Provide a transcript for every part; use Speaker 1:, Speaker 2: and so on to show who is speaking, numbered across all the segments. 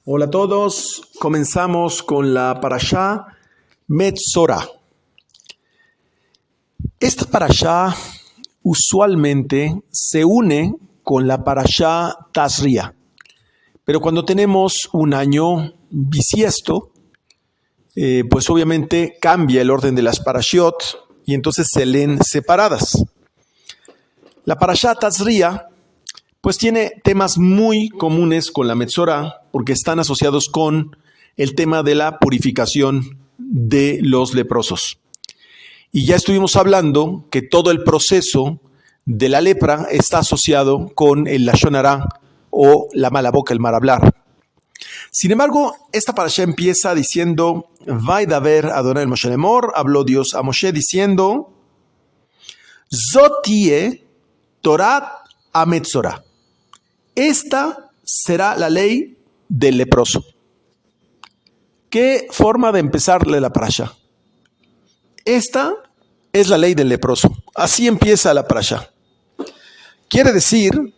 Speaker 1: Hola a todos, comenzamos con la parashá Metzora. Esta parashá usualmente se une con la parashá Tazria, pero cuando tenemos un año bisiesto, pues obviamente cambia el orden de las parashiot y entonces se leen separadas. La parashá Tazria pues tiene temas muy comunes con la Metzora porque están asociados con el tema de la purificación de los leprosos. Y ya estuvimos hablando que todo el proceso de la lepra está asociado con el Lashon Hara o la mala boca, el mal hablar. Sin embargo, esta parashá empieza diciendo, Vaidaber Adonai el Moshe Lemor, habló Dios a Moshe diciendo, Zotie Torat Ametzora. Esta será la ley del leproso. ¿Qué forma de empezarle la parashá? Esta es la ley del leproso. Así empieza la parashá. Quiere decir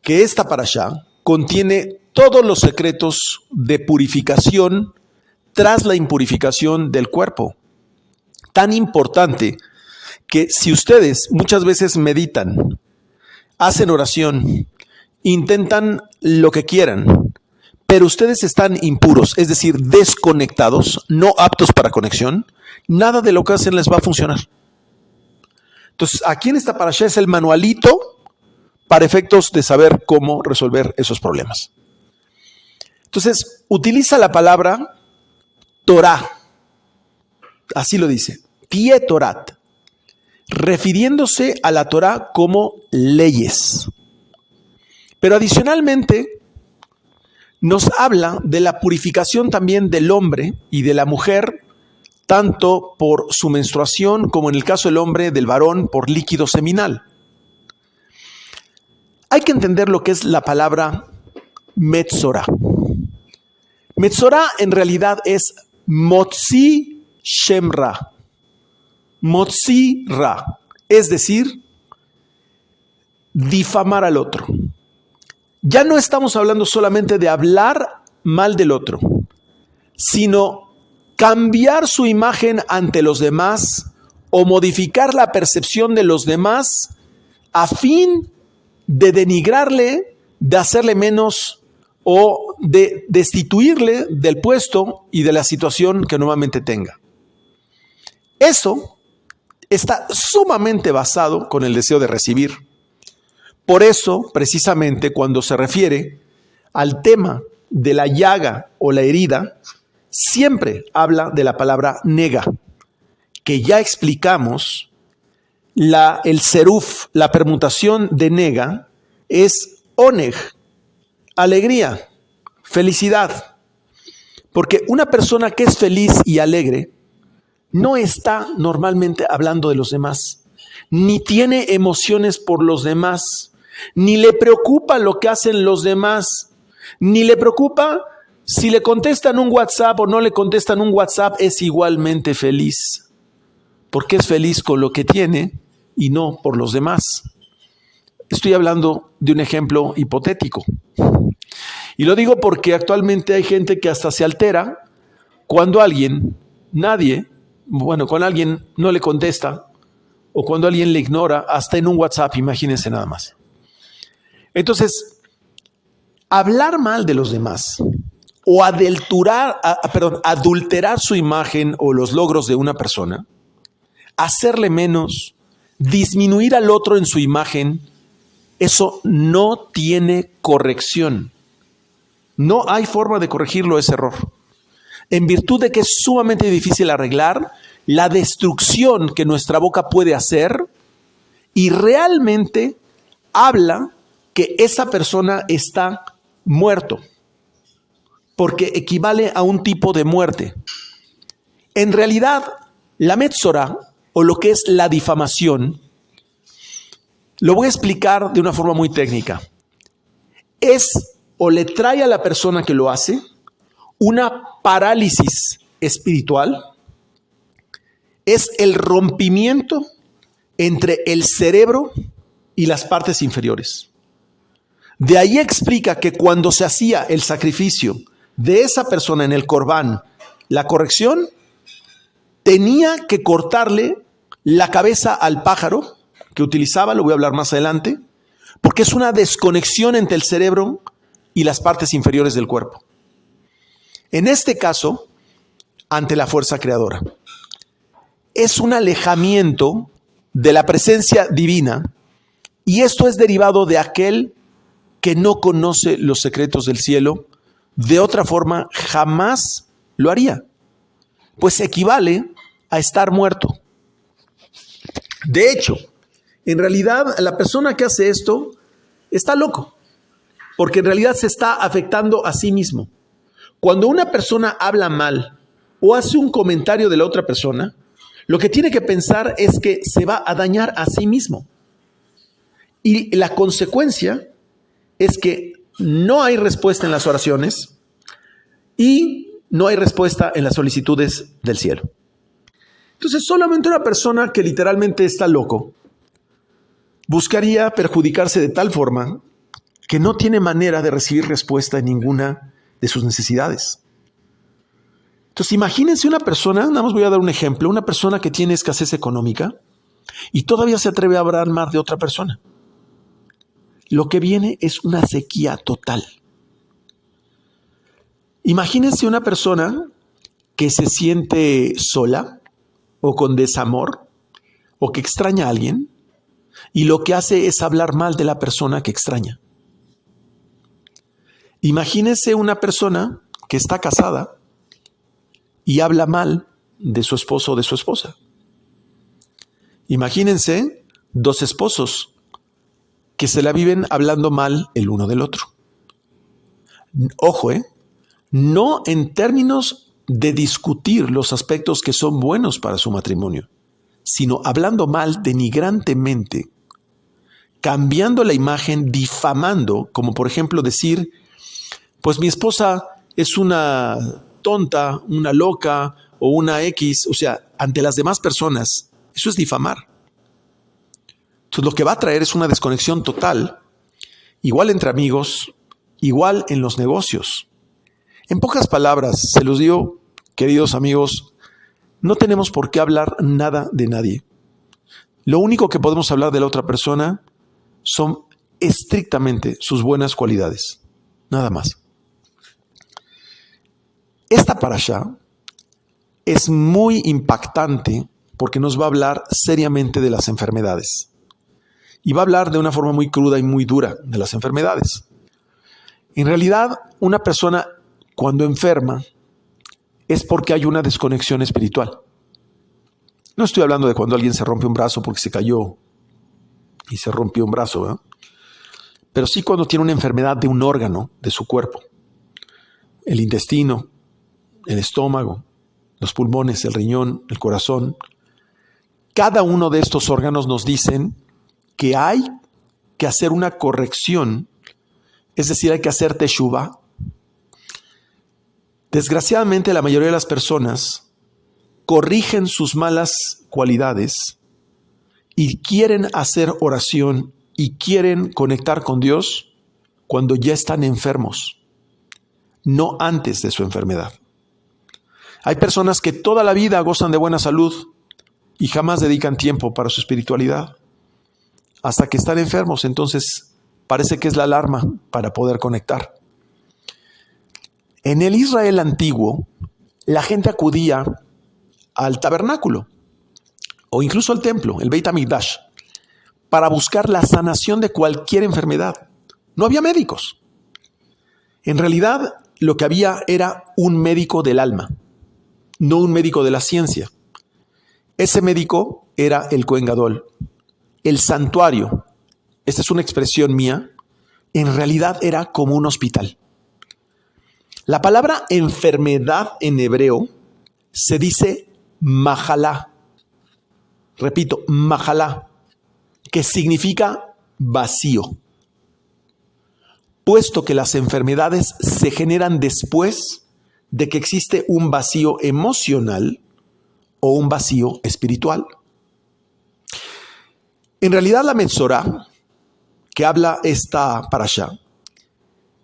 Speaker 1: que esta parashá contiene todos los secretos de purificación tras la impurificación del cuerpo. Tan importante que si ustedes muchas veces meditan, hacen oración, intentan lo que quieran, pero ustedes están impuros, es decir, desconectados, no aptos para conexión, nada de lo que hacen les va a funcionar. Entonces, aquí en esta parashá es el manualito para efectos de saber cómo resolver esos problemas. Entonces, utiliza la palabra Torah, así lo dice, Tie Torat, refiriéndose a la Torah como leyes. Pero adicionalmente nos habla de la purificación también del hombre y de la mujer, tanto por su menstruación como en el caso del hombre, del varón, por líquido seminal. Hay que entender lo que es la palabra Metzora. Metzora en realidad es Motzi Shem Ra. Motzi Ra, es decir, difamar al otro. Ya no estamos hablando solamente de hablar mal del otro, sino cambiar su imagen ante los demás o modificar la percepción de los demás a fin de denigrarle, de hacerle menos o de destituirle del puesto y de la situación que normalmente tenga. Eso está sumamente basado con el deseo de recibir. Por eso, precisamente, cuando se refiere al tema de la llaga o la herida, siempre habla de la palabra nega, que ya explicamos, el seruf, la permutación de nega, es oneg, alegría, felicidad. Porque una persona que es feliz y alegre no está normalmente hablando de los demás, ni tiene emociones por los demás, ni le preocupa lo que hacen los demás, ni le preocupa si le contestan un WhatsApp o no le contestan un WhatsApp, es igualmente feliz, porque es feliz con lo que tiene y no por los demás. Estoy hablando de un ejemplo hipotético. Y lo digo porque actualmente hay gente que hasta se altera cuando alguien no le contesta o cuando alguien le ignora, hasta en un WhatsApp, imagínense nada más. Entonces, hablar mal de los demás o adulterar su imagen o los logros de una persona, hacerle menos, disminuir al otro en su imagen, eso no tiene corrección. No hay forma de corregirlo ese error. En virtud de que es sumamente difícil arreglar la destrucción que nuestra boca puede hacer y realmente habla que esa persona está muerto, porque equivale a un tipo de muerte. En realidad, la Metzora, o lo que es la difamación, lo voy a explicar de una forma muy técnica. Es o le trae a la persona que lo hace una parálisis espiritual, es el rompimiento entre el cerebro y las partes inferiores. De ahí explica que cuando se hacía el sacrificio de esa persona en el corbán la corrección, tenía que cortarle la cabeza al pájaro que utilizaba, lo voy a hablar más adelante, porque es una desconexión entre el cerebro y las partes inferiores del cuerpo. En este caso, ante la fuerza creadora. Es un alejamiento de la presencia divina, y esto es derivado de aquel que no conoce los secretos del cielo. De otra forma, jamás lo haría, pues equivale a estar muerto. De hecho, en realidad, la persona que hace esto está loco, porque en realidad se está afectando a sí mismo. Cuando una persona habla mal o hace un comentario de la otra persona, lo que tiene que pensar es que se va a dañar a sí mismo. Y la consecuencia es que no hay respuesta en las oraciones y no hay respuesta en las solicitudes del cielo. Entonces, solamente una persona que literalmente está loco buscaría perjudicarse de tal forma que no tiene manera de recibir respuesta en ninguna de sus necesidades. Entonces, imagínense una persona, nada más voy a dar un ejemplo, una persona que tiene escasez económica y todavía se atreve a hablar mal de otra persona. Lo que viene es una sequía total. Imagínense una persona que se siente sola o con desamor o que extraña a alguien y lo que hace es hablar mal de la persona que extraña. Imagínense una persona que está casada y habla mal de su esposo o de su esposa. Imagínense dos esposos que se la viven hablando mal el uno del otro. Ojo, no en términos de discutir los aspectos que son buenos para su matrimonio, sino hablando mal denigrantemente, cambiando la imagen, difamando, como por ejemplo decir, pues mi esposa es una tonta, una loca o una X, o sea, ante las demás personas. Eso es difamar. Entonces lo que va a traer es una desconexión total, igual entre amigos, igual en los negocios. En pocas palabras, se los digo, queridos amigos, no tenemos por qué hablar nada de nadie. Lo único que podemos hablar de la otra persona son estrictamente sus buenas cualidades, nada más. Esta parashá es muy impactante porque nos va a hablar seriamente de las enfermedades. Y va a hablar de una forma muy cruda y muy dura de las enfermedades. En realidad, una persona cuando enferma es porque hay una desconexión espiritual. No estoy hablando de cuando alguien se rompe un brazo porque se cayó y se rompió un brazo, ¿verdad? Pero sí cuando tiene una enfermedad de un órgano de su cuerpo. El intestino, el estómago, los pulmones, el riñón, el corazón. Cada uno de estos órganos nos dicen que hay que hacer una corrección, es decir, hay que hacer teshuvá. Desgraciadamente, la mayoría de las personas corrigen sus malas cualidades y quieren hacer oración y quieren conectar con Dios cuando ya están enfermos, no antes de su enfermedad. Hay personas que toda la vida gozan de buena salud y jamás dedican tiempo para su espiritualidad, hasta que están enfermos. Entonces parece que es la alarma para poder conectar. En el Israel antiguo, la gente acudía al tabernáculo o incluso al templo, el Beit HaMikdash, para buscar la sanación de cualquier enfermedad. No había médicos. En realidad, lo que había era un médico del alma, no un médico de la ciencia. Ese médico era el Kohen Gadol. El santuario, esta es una expresión mía, en realidad era como un hospital. La palabra enfermedad en hebreo se dice mahalá. Repito, mahalá, que significa vacío. Puesto que las enfermedades se generan después de que existe un vacío emocional o un vacío espiritual. En realidad la Metzorá, que habla esta parashá,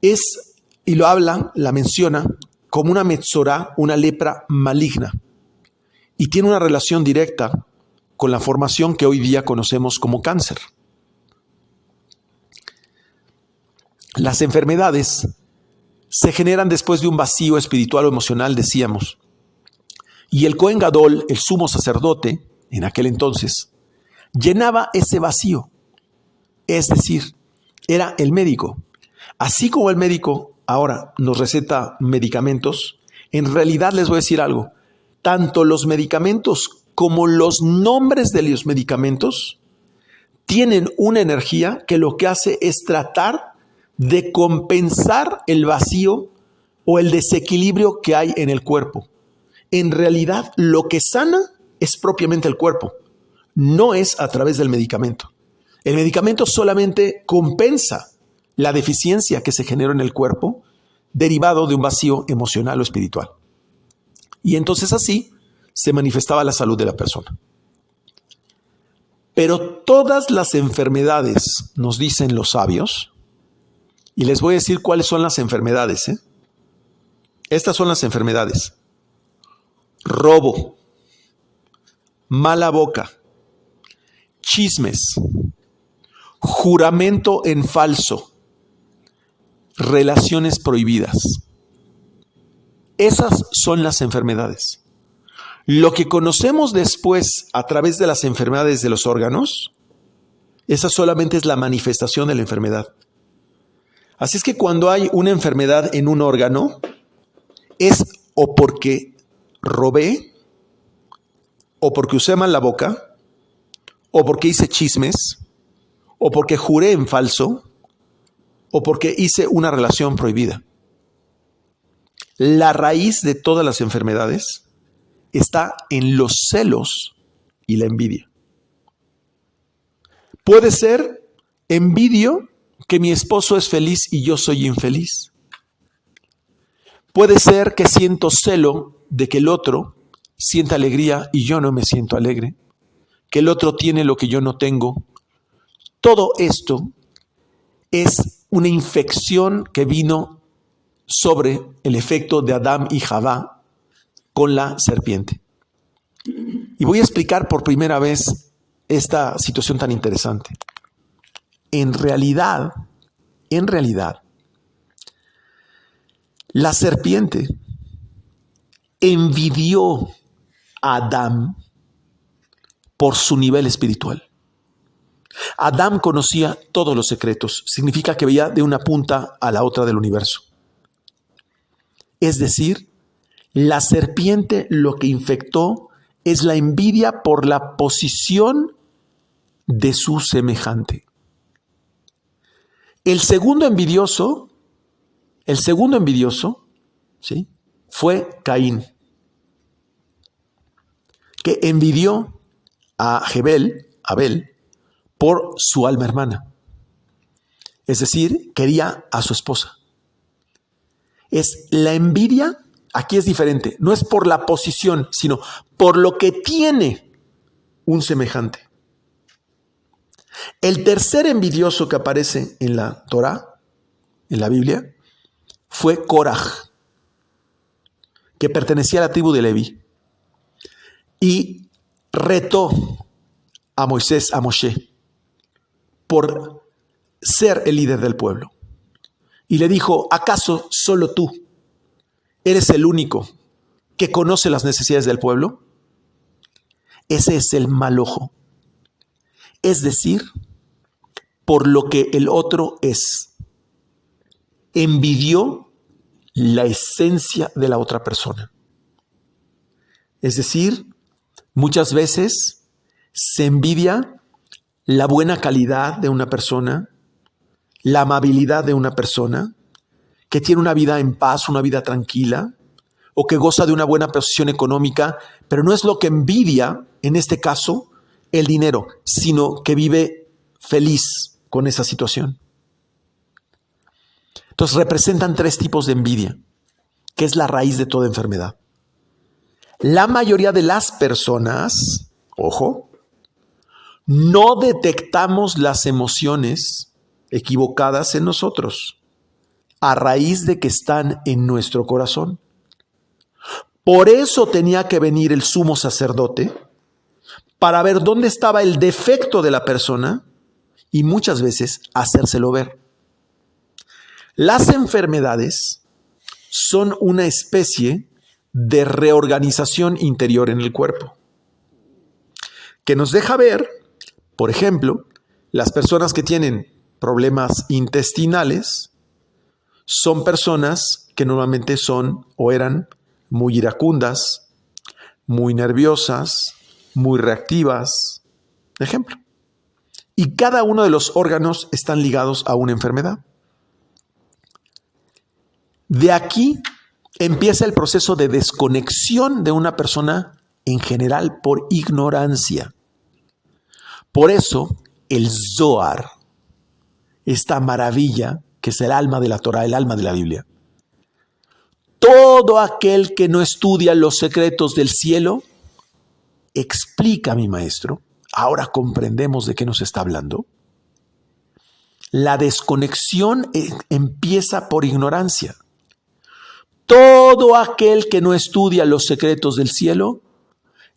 Speaker 1: es, y lo habla, la menciona como una metzorá, una lepra maligna, y tiene una relación directa con la formación que hoy día conocemos como cáncer. Las enfermedades se generan después de un vacío espiritual o emocional, decíamos. Y el Cohen Gadol, el sumo sacerdote, en aquel entonces, llenaba ese vacío. Es decir, era el médico. Así como el médico ahora nos receta medicamentos, en realidad les voy a decir algo. Tanto los medicamentos como los nombres de los medicamentos tienen una energía que lo que hace es tratar de compensar el vacío o el desequilibrio que hay en el cuerpo. En realidad, lo que sana es propiamente el cuerpo, no es a través del medicamento. El medicamento solamente compensa la deficiencia que se generó en el cuerpo derivado de un vacío emocional o espiritual. Y entonces así se manifestaba la salud de la persona. Pero todas las enfermedades, nos dicen los sabios, y les voy a decir cuáles son las enfermedades. Estas son las enfermedades: robo, mala boca, chismes, juramento en falso, relaciones prohibidas. Esas son las enfermedades. Lo que conocemos después a través de las enfermedades de los órganos, esa solamente es la manifestación de la enfermedad. Así es que cuando hay una enfermedad en un órgano, es o porque robé, o porque usé mal la boca, o porque hice chismes, o porque juré en falso, o porque hice una relación prohibida. La raíz de todas las enfermedades está en los celos y la envidia. Puede ser envidio que mi esposo es feliz y yo soy infeliz. Puede ser que siento celo de que el otro sienta alegría y yo no me siento alegre, que el otro tiene lo que yo no tengo. Todo esto es una infección que vino sobre el efecto de Adán y Javá con la serpiente. Y voy a explicar por primera vez esta situación tan interesante. En realidad, la serpiente envidió a Adán por su nivel espiritual. Adán conocía todos los secretos, significa que veía de una punta a la otra del universo. Es decir, la serpiente lo que infectó es la envidia por la posición de su semejante. El segundo envidioso, ¿sí?, fue Caín, que envidió a Abel, por su alma hermana. Es decir, quería a su esposa. Es la envidia, aquí es diferente, no es por la posición, sino por lo que tiene un semejante. El tercer envidioso que aparece en la Torá, en la Biblia, fue Coraj, que pertenecía a la tribu de Leví, y retó a Moshe, por ser el líder del pueblo. Y le dijo: ¿acaso solo tú eres el único que conoce las necesidades del pueblo? Ese es el mal ojo. Es decir, por lo que el otro es. Envidió la esencia de la otra persona. Es decir, muchas veces se envidia la buena calidad de una persona, la amabilidad de una persona, que tiene una vida en paz, una vida tranquila, o que goza de una buena posición económica, pero no es lo que envidia, en este caso, el dinero, sino que vive feliz con esa situación. Entonces representan tres tipos de envidia, que es la raíz de toda enfermedad. La mayoría de las personas, ojo, no detectamos las emociones equivocadas en nosotros a raíz de que están en nuestro corazón. Por eso tenía que venir el sumo sacerdote para ver dónde estaba el defecto de la persona y muchas veces hacérselo ver. Las enfermedades son una especie de reorganización interior en el cuerpo, que nos deja ver, por ejemplo, las personas que tienen problemas intestinales son personas que normalmente son o eran muy iracundas, muy nerviosas, muy reactivas, ejemplo. Y cada uno de los órganos están ligados a una enfermedad. De aquí empieza el proceso de desconexión de una persona en general por ignorancia. Por eso el Zohar, esta maravilla que es el alma de la Torah, el alma de la Biblia, todo aquel que no estudia los secretos del cielo, explica mi maestro, ahora comprendemos de qué nos está hablando. La desconexión empieza por ignorancia. Todo aquel que no estudia los secretos del cielo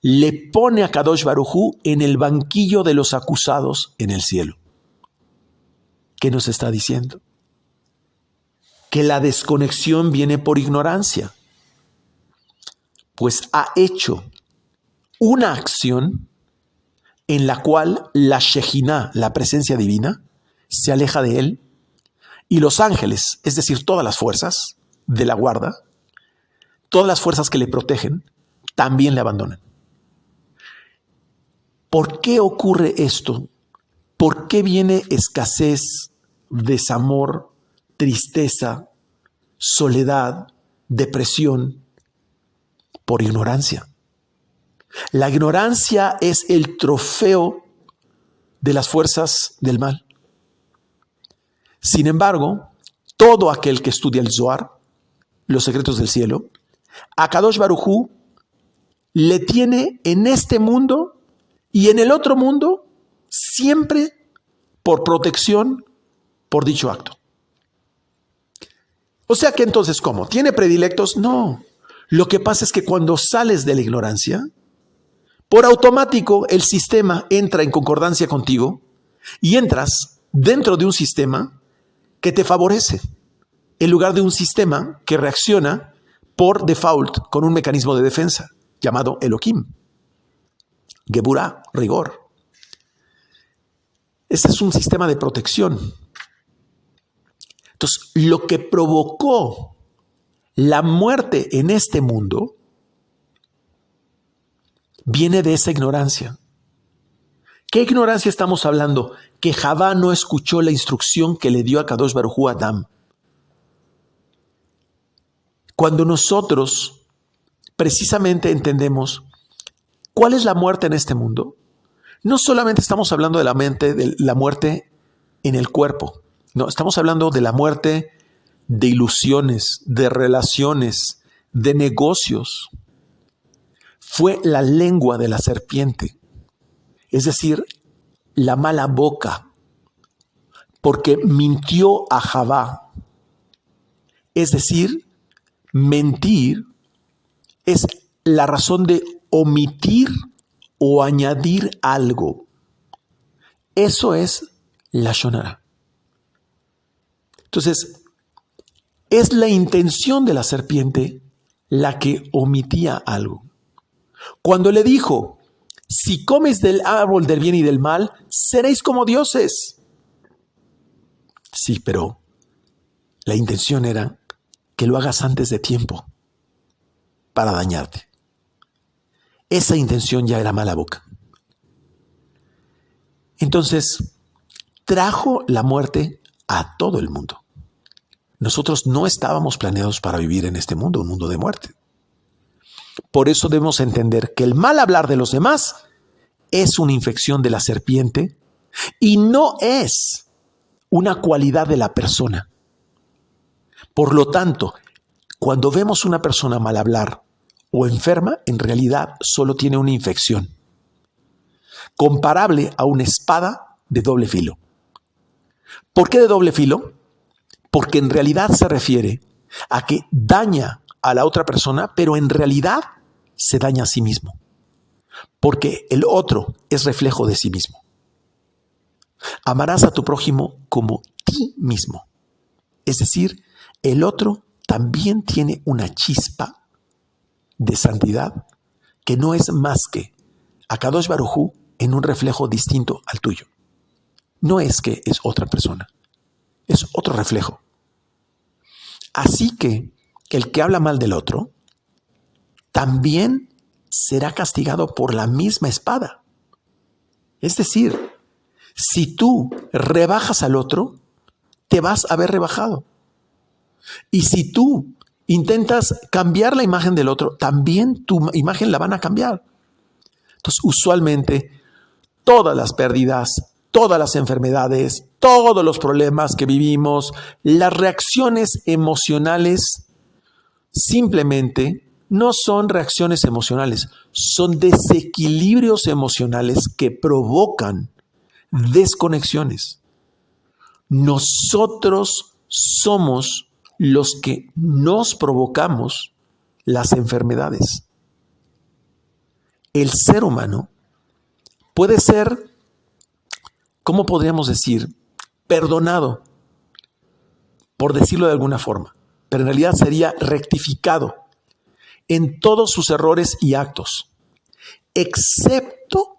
Speaker 1: le pone a Kadosh Baruj Hu en el banquillo de los acusados en el cielo. ¿Qué nos está diciendo? Que la desconexión viene por ignorancia, pues ha hecho una acción en la cual la Shejinah, la presencia divina, se aleja de él y los ángeles, es decir, todas las fuerzas de la guarda, todas las fuerzas que le protegen, también le abandonan. ¿Por qué ocurre esto? ¿Por qué viene escasez, desamor, tristeza, soledad, depresión? Por ignorancia. La ignorancia es el trofeo de las fuerzas del mal. Sin embargo, todo aquel que estudia el Zohar, los secretos del cielo, a Kadosh Baruj Hu le tiene en este mundo y en el otro mundo siempre por protección por dicho acto. O sea que entonces, ¿cómo? ¿Tiene predilectos? No. Lo que pasa es que cuando sales de la ignorancia, por automático el sistema entra en concordancia contigo y entras dentro de un sistema que te favorece, en lugar de un sistema que reacciona por default con un mecanismo de defensa llamado Elohim, Geburah, rigor. Ese es un sistema de protección. Entonces, lo que provocó la muerte en este mundo viene de esa ignorancia. ¿Qué ignorancia estamos hablando? Que Javá no escuchó la instrucción que le dio a Kadosh Baruj Hu a Adán. Cuando nosotros precisamente entendemos cuál es la muerte en este mundo, no solamente estamos hablando de la muerte en el cuerpo, no, estamos hablando de la muerte de ilusiones, de relaciones, de negocios. Fue la lengua de la serpiente, es decir, la mala boca, porque mintió a Javá. Es decir, mentir es la razón de omitir o añadir algo. Eso es lashon hara. Entonces, es la intención de la serpiente la que omitía algo. Cuando le dijo, si comes del árbol del bien y del mal, seréis como dioses. Sí, pero la intención era que lo hagas antes de tiempo para dañarte. Esa intención ya era mala boca. Entonces, trajo la muerte a todo el mundo. Nosotros no estábamos planeados para vivir en este mundo, un mundo de muerte. Por eso debemos entender que el mal hablar de los demás es una infección de la serpiente y no es una cualidad de la persona. Por lo tanto, cuando vemos una persona mal hablar o enferma, en realidad solo tiene una infección, comparable a una espada de doble filo. ¿Por qué de doble filo? Porque en realidad se refiere a que daña a la otra persona, pero en realidad se daña a sí mismo, porque el otro es reflejo de sí mismo. Amarás a tu prójimo como ti mismo. Es decir, el otro también tiene una chispa de santidad que no es más que Akadosh Baruj Hu en un reflejo distinto al tuyo. No es que es otra persona, es otro reflejo. Así que el que habla mal del otro también será castigado por la misma espada. Es decir, si tú rebajas al otro, te vas a ver rebajado. Y si tú intentas cambiar la imagen del otro, también tu imagen la van a cambiar. Entonces, usualmente, todas las pérdidas, todas las enfermedades, todos los problemas que vivimos, las reacciones emocionales, simplemente no son reacciones emocionales, son desequilibrios emocionales que provocan desconexiones. Nosotros somos los que nos provocamos las enfermedades. El ser humano puede ser, ¿cómo podríamos decir? Perdonado, por decirlo de alguna forma, pero en realidad sería rectificado en todos sus errores y actos, excepto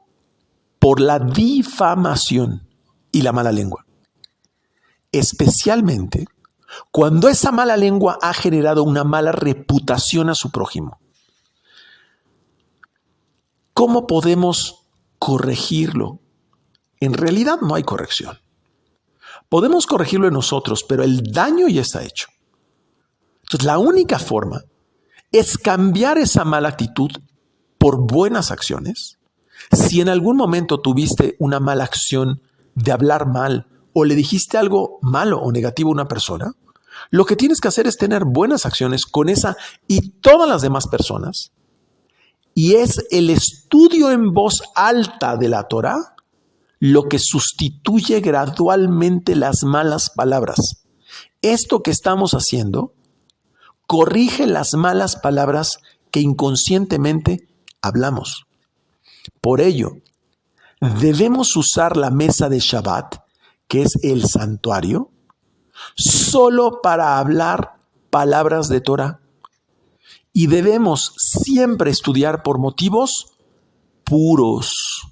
Speaker 1: por la difamación y la mala lengua. Especialmente cuando esa mala lengua ha generado una mala reputación a su prójimo. ¿Cómo podemos corregirlo? En realidad no hay corrección. Podemos corregirlo en nosotros, pero el daño ya está hecho. Entonces, la única forma es cambiar esa mala actitud por buenas acciones. Si en algún momento tuviste una mala acción de hablar mal o le dijiste algo malo o negativo a una persona, lo que tienes que hacer es tener buenas acciones con esa y todas las demás personas. Y es el estudio en voz alta de la Torá lo que sustituye gradualmente las malas palabras. Esto que estamos haciendo corrige las malas palabras que inconscientemente hablamos. Por ello, debemos usar la mesa de Shabbat, que es el santuario, solo para hablar palabras de Torah. Y debemos siempre estudiar por motivos puros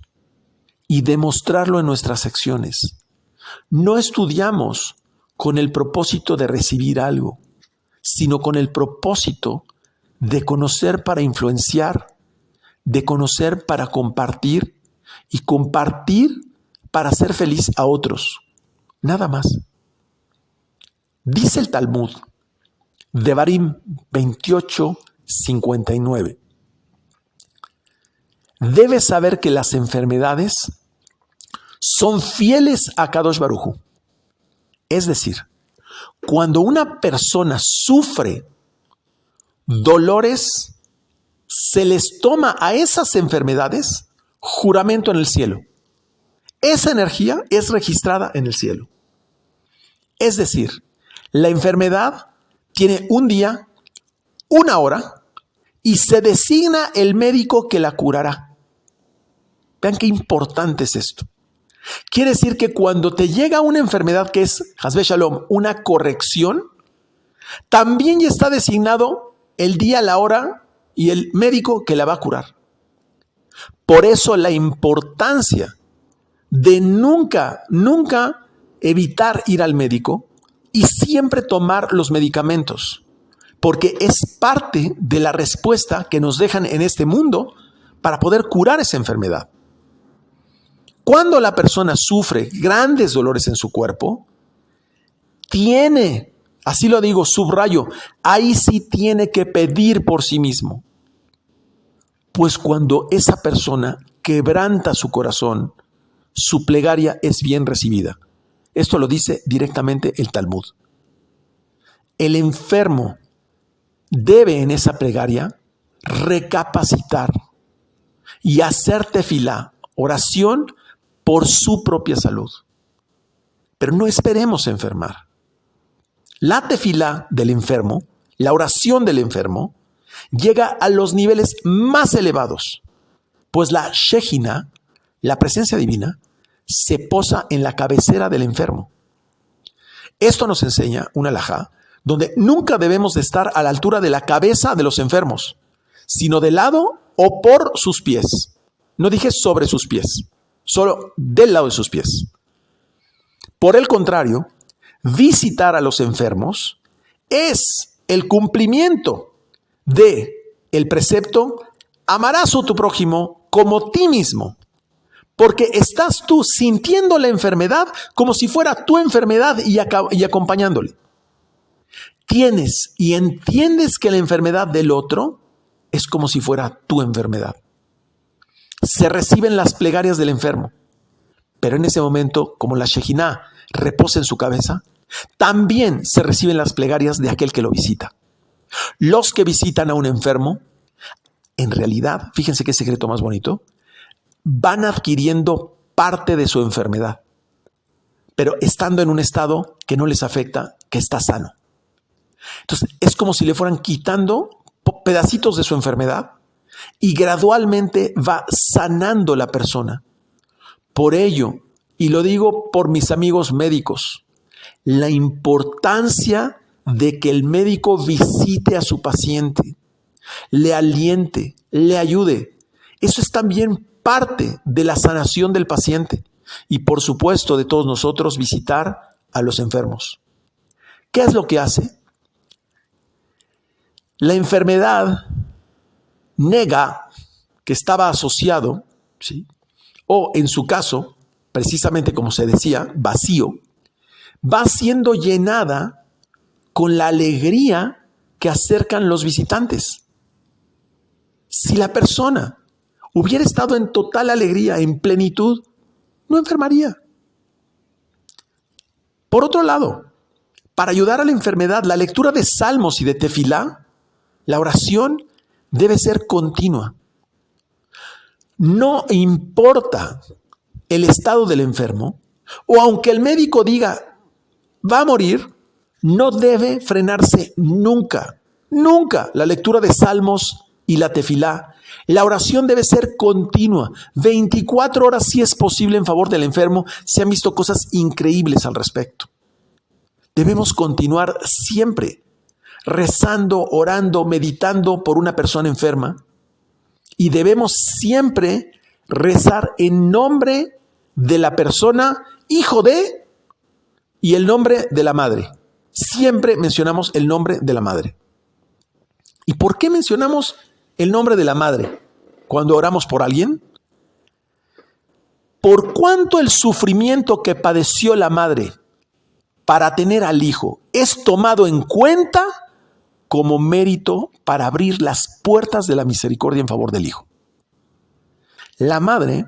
Speaker 1: y demostrarlo en nuestras acciones. No estudiamos con el propósito de recibir algo, sino con el propósito de conocer para influenciar, de conocer para compartir y compartir para hacer feliz a otros. Nada más. Dice el Talmud, Devarim 28:59. Debes saber que las enfermedades son fieles a Kadosh Baruj Hu. Es decir, cuando una persona sufre dolores, se les toma a esas enfermedades juramento en el cielo. Esa energía es registrada en el cielo. Es decir, la enfermedad tiene un día, una hora, y se designa el médico que la curará. Vean qué importante es esto. Quiere decir que cuando te llega una enfermedad que es, Hasbe Shalom, una corrección, también ya está designado el día, la hora y el médico que la va a curar. Por eso la importancia de nunca evitar ir al médico y siempre tomar los medicamentos, porque es parte de la respuesta que nos dejan en este mundo para poder curar esa enfermedad. Cuando la persona sufre grandes dolores en su cuerpo, tiene, así lo digo, subrayo, ahí sí tiene que pedir por sí mismo. Pues cuando esa persona quebranta su corazón, su plegaria es bien recibida. Esto lo dice directamente el Talmud. El enfermo debe en esa plegaria recapacitar y hacer tefilá, oración por su propia salud. Pero no esperemos enfermar. La tefilá del enfermo la oración del enfermo, llega a los niveles más elevados, pues la Shejina, la presencia divina, se posa en la cabecera del enfermo. Esto nos enseña una alajá donde nunca debemos de estar a la altura de la cabeza de los enfermos, sino de lado o por sus pies. No dije sobre sus pies, solo del lado de sus pies. Por el contrario, visitar a los enfermos es el cumplimiento de el precepto: amarás a tu prójimo como ti mismo, porque estás tú sintiendo la enfermedad como si fuera tu enfermedad y acompañándole. Tienes y entiendes que la enfermedad del otro es como si fuera tu enfermedad. Se reciben las plegarias del enfermo, pero en ese momento, como la Shejina reposa en su cabeza, también se reciben las plegarias de aquel que lo visita. Los que visitan a un enfermo, en realidad, fíjense qué secreto más bonito, van adquiriendo parte de su enfermedad, pero estando en un estado que no les afecta, que está sano. Entonces, es como si le fueran quitando pedacitos de su enfermedad y gradualmente va sanando la persona. Por ello, y lo digo por mis amigos médicos, la importancia de que el médico visite a su paciente, le aliente, le ayude. Eso es también parte de la sanación del paciente y, por supuesto, de todos nosotros visitar a los enfermos. ¿Qué es lo que hace? La enfermedad nega que estaba asociado, ¿sí?, o en su caso, precisamente como se decía, vacío, va siendo llenada con la alegría que acercan los visitantes. Si la persona hubiera estado en total alegría, en plenitud, no enfermaría. Por otro lado, para ayudar a la enfermedad, la lectura de salmos y de tefilá, la oración debe ser continua. No importa el estado del enfermo, o aunque el médico diga va a morir, no debe frenarse nunca, nunca la lectura de salmos y la tefilá. La oración debe ser continua, 24 horas si es posible en favor del enfermo. Se han visto cosas increíbles al respecto. Debemos continuar siempre rezando, orando, meditando por una persona enferma, y debemos siempre rezar en nombre de la persona, hijo de, y el nombre de la madre. Siempre mencionamos el nombre de la madre. ¿Y por qué mencionamos el nombre de la madre cuando oramos por alguien? Por cuanto el sufrimiento que padeció la madre para tener al hijo es tomado en cuenta como mérito para abrir las puertas de la misericordia en favor del hijo. La madre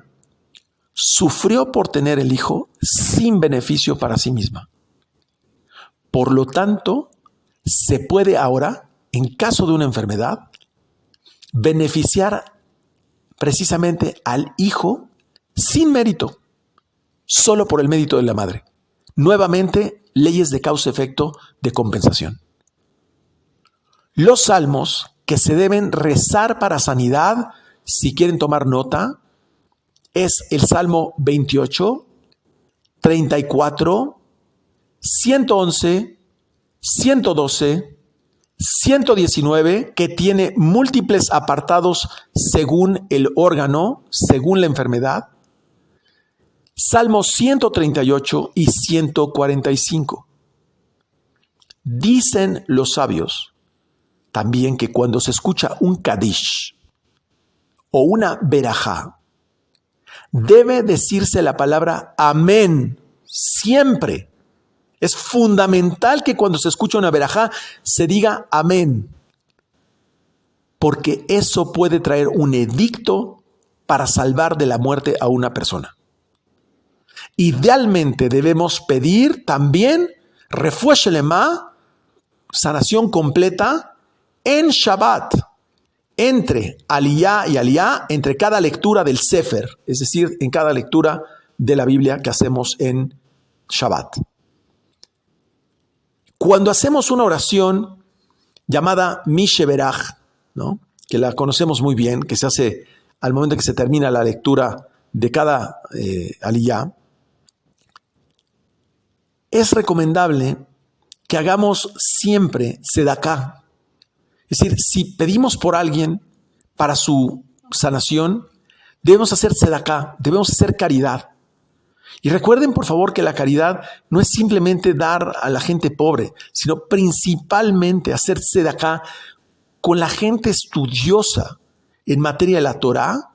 Speaker 1: sufrió por tener el hijo sin beneficio para sí misma. Por lo tanto, se puede ahora, en caso de una enfermedad, beneficiar precisamente al hijo sin mérito, solo por el mérito de la madre. Nuevamente, leyes de causa-efecto de compensación. Los salmos que se deben rezar para sanidad, si quieren tomar nota, es el Salmo 28, 34, 111, 112, 119, que tiene múltiples apartados según el órgano, según la enfermedad. Salmo 138 y 145. Dicen los sabios también que cuando se escucha un Kadish o una Berajá, debe decirse la palabra amén siempre. Es fundamental que cuando se escucha una Berajá se diga amén, porque eso puede traer un edicto para salvar de la muerte a una persona. Idealmente debemos pedir también refuah shelema, sanación completa, en Shabbat, entre aliyá y aliyá, entre cada lectura del Sefer, es decir, en cada lectura de la Biblia que hacemos en Shabbat. Cuando hacemos una oración, llamada Misheberach, ¿no? Que la conocemos muy bien, que se hace al momento que se termina la lectura de cada aliyá. Es recomendable que hagamos siempre sedaká. Es decir, si pedimos por alguien para su sanación, debemos hacer sedaká, debemos hacer caridad. Y recuerden, por favor, que la caridad no es simplemente dar a la gente pobre, sino principalmente hacer sedaká con la gente estudiosa en materia de la Torá,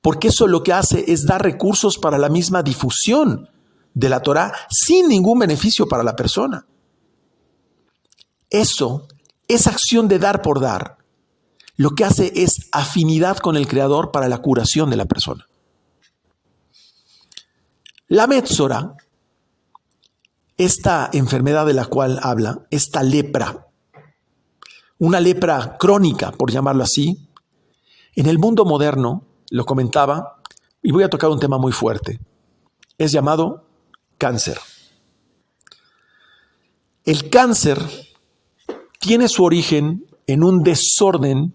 Speaker 1: porque eso lo que hace es dar recursos para la misma difusión de la Torá sin ningún beneficio para la persona. Eso, esa acción de dar por dar, lo que hace es afinidad con el Creador para la curación de la persona. La Metzora, esta enfermedad de la cual habla, esta lepra, una lepra crónica, por llamarlo así, en el mundo moderno, lo comentaba, y voy a tocar un tema muy fuerte, es llamado cáncer. El cáncer tiene su origen en un desorden